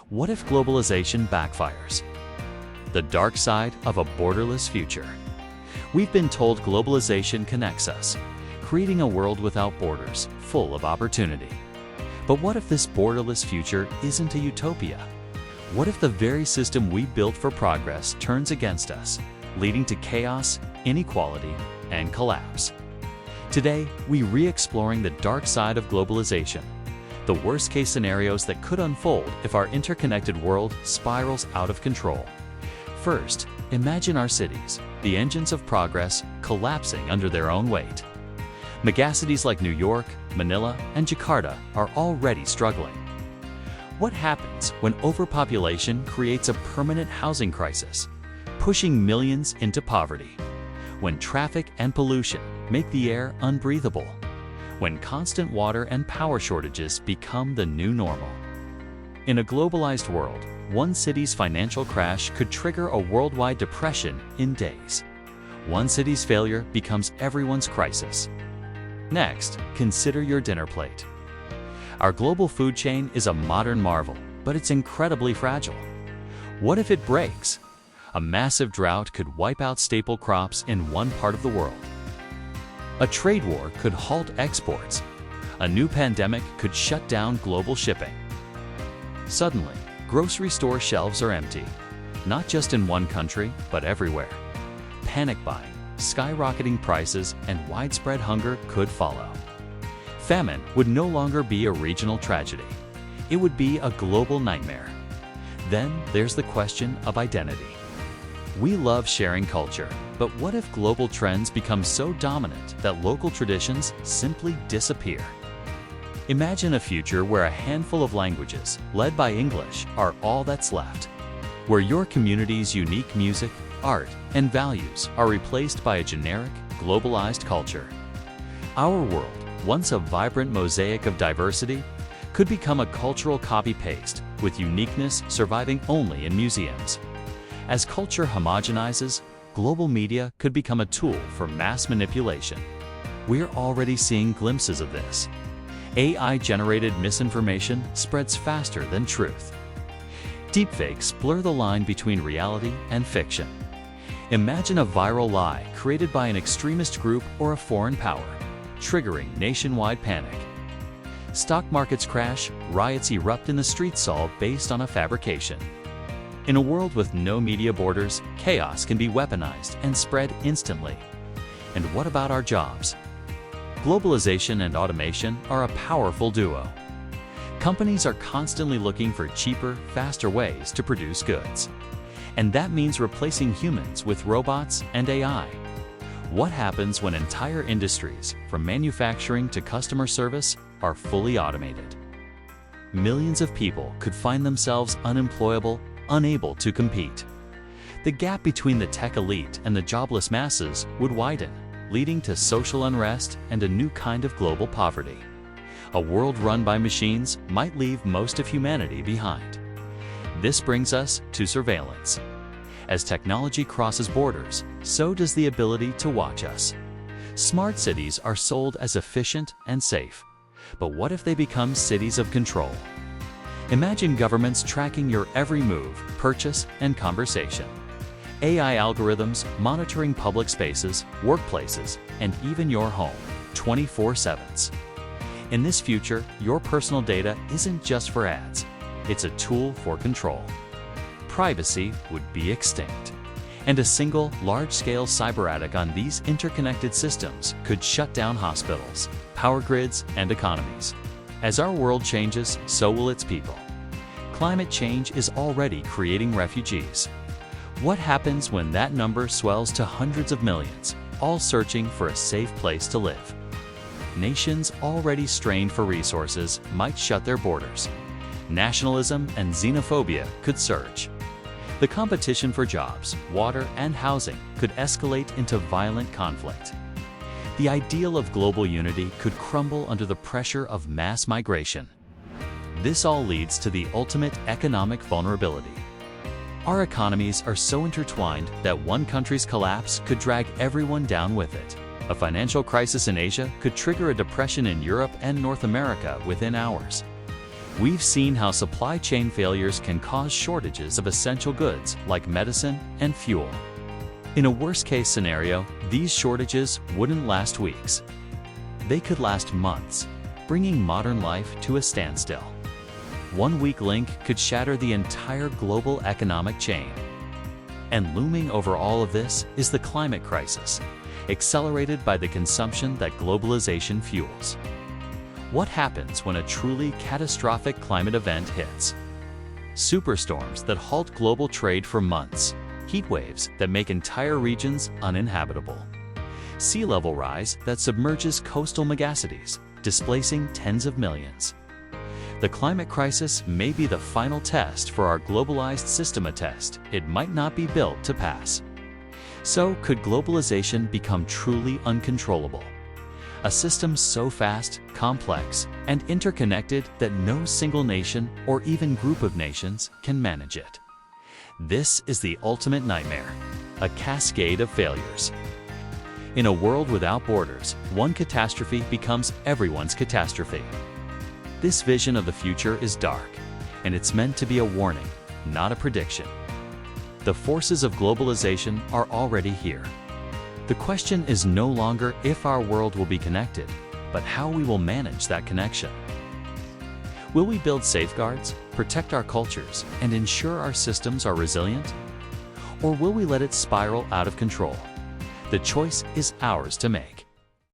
What if globalization backfires? The dark side of a borderless future. We've been told globalization connects us, creating a world without borders, full of opportunity. But what if this borderless future isn't a utopia? What if the very system we built for progress turns against us, leading to chaos, inequality, and collapse? Today, we're re-exploring the dark side of globalization, the worst-case scenarios that could unfold if our interconnected world spirals out of control. First, imagine our cities, the engines of progress, collapsing under their own weight. Megacities like New York, Manila, and Jakarta are already struggling. What happens when overpopulation creates a permanent housing crisis, pushing millions into poverty? When traffic and pollution make the air unbreathable? When constant water and power shortages become the new normal? In a globalized world, one city's financial crash could trigger a worldwide depression in days. One city's failure becomes everyone's crisis. Next, consider your dinner plate. Our global food chain is a modern marvel, but it's incredibly fragile. What if it breaks? A massive drought could wipe out staple crops in one part of the world. A trade war could halt exports. A new pandemic could shut down global shipping. Suddenly, grocery store shelves are empty, not just in one country, but everywhere. Panic buying, skyrocketing prices, and widespread hunger could follow. Famine would no longer be a regional tragedy. It would be a global nightmare. Then there's the question of identity. We love sharing culture, but what if global trends become so dominant that local traditions simply disappear? Imagine a future where a handful of languages, led by English, are all that's left, where your community's unique music, art, and values are replaced by a generic, globalized culture. Our world, once a vibrant mosaic of diversity, could become a cultural copy-paste, with uniqueness surviving only in museums. As culture homogenizes, global media could become a tool for mass manipulation. We're already seeing glimpses of this. AI-generated misinformation spreads faster than truth. Deepfakes blur the line between reality and fiction. Imagine a viral lie created by an extremist group or a foreign power, triggering nationwide panic. Stock markets crash, riots erupt in the streets all based on a fabrication. In a world with no media borders, chaos can be weaponized and spread instantly. And what about our jobs? Globalization and automation are a powerful duo. Companies are constantly looking for cheaper, faster ways to produce goods. And that means replacing humans with robots and AI. What happens when entire industries, from manufacturing to customer service, are fully automated? Millions of people could find themselves unemployable, unable to compete. The gap between the tech elite and the jobless masses would widen, leading to social unrest and a new kind of global poverty. A world run by machines might leave most of humanity behind. This brings us to surveillance. As technology crosses borders, so does the ability to watch us. Smart cities are sold as efficient and safe. But what if they become cities of control? Imagine governments tracking your every move, purchase, and conversation. AI algorithms monitoring public spaces, workplaces, and even your home, 24/7. In this future, your personal data isn't just for ads. It's a tool for control. Privacy would be extinct. And a single, large-scale cyber attack on these interconnected systems could shut down hospitals, power grids, and economies. As our world changes, so will its people. Climate change is already creating refugees. What happens when that number swells to hundreds of millions, all searching for a safe place to live? Nations already strained for resources might shut their borders. Nationalism and xenophobia could surge. The competition for jobs, water, and housing could escalate into violent conflict. The ideal of global unity could crumble under the pressure of mass migration. This all leads to the ultimate economic vulnerability. Our economies are so intertwined that one country's collapse could drag everyone down with it. A financial crisis in Asia could trigger a depression in Europe and North America within hours. We've seen how supply chain failures can cause shortages of essential goods like medicine and fuel. In a worst-case scenario, these shortages wouldn't last weeks. They could last months, bringing modern life to a standstill. One weak link could shatter the entire global economic chain. And looming over all of this is the climate crisis, accelerated by the consumption that globalization fuels. What happens when a truly catastrophic climate event hits? Superstorms that halt global trade for months, heat waves that make entire regions uninhabitable, sea level rise that submerges coastal megacities, displacing tens of millions. The climate crisis may be the final test for our globalized system, a test it might not be built to pass. So, could globalization become truly uncontrollable? A system so fast, complex, and interconnected that no single nation or even group of nations can manage it. This is the ultimate nightmare, a cascade of failures. In a world without borders, one catastrophe becomes everyone's catastrophe. This vision of the future is dark, and it's meant to be a warning, not a prediction. The forces of globalization are already here. The question is no longer if our world will be connected, but how we will manage that connection. Will we build safeguards, protect our cultures, and ensure our systems are resilient? Or will we let it spiral out of control? The choice is ours to make.